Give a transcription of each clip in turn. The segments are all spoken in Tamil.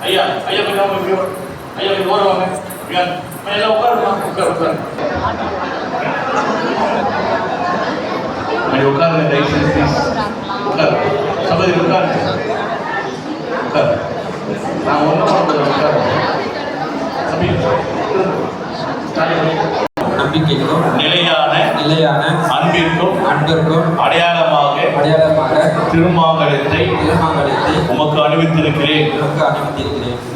ஐயா ஐயா கொஞ்சம் ஐயா கொஞ்சம் ஓரம் வாங்க எல்லாம் உட்காருமா உட்காருங்க உட்காருங்க உட்காரு சபதி உட்காரு உட்காரு நான் ஒன்றும் உட்காரு நம்பிக்கைக்கும் நிலையான அன்பிற்கும் அடையாளமாக திருமாங்கலத்தை உமக்கு அணிவித்திருக்கிறேன்.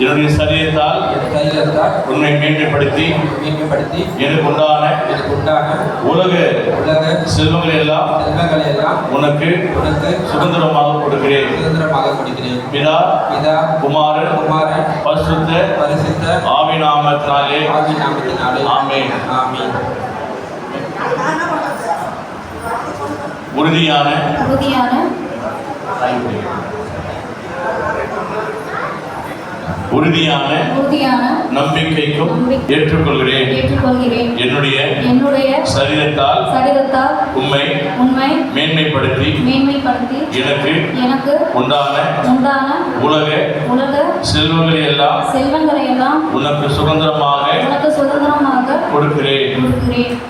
என்னுடைய சரீரத்தால் உன்னை மேன்மைப்படுத்தி எனக்கு உண்டான உலக செல்வங்களை எல்லாம் உனக்கு சுதந்திரமாக கொடுக்கிறேன். பிதா குமாரன் பரிசுத்த ஆவிநாமத்தினாலே ஆமென். உறுதியான நம்பிக்கைக்கும் ஏற்றுக்கொள்கிறேன். என்னுடைய சரீரத்தால் உம்மை மேன்மைப்படுத்தி எனக்கு உண்டான உலக செல்வங்களை எல்லாம் உனக்கு சுதந்திரமாக கொடுக்கிறேன்.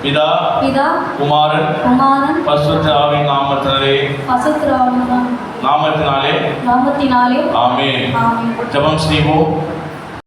பிதா குமாரன் பரிசுத்த ஆவியின் நாமத்தினாலே ஆமென். ஜெபம் செய்வோம்.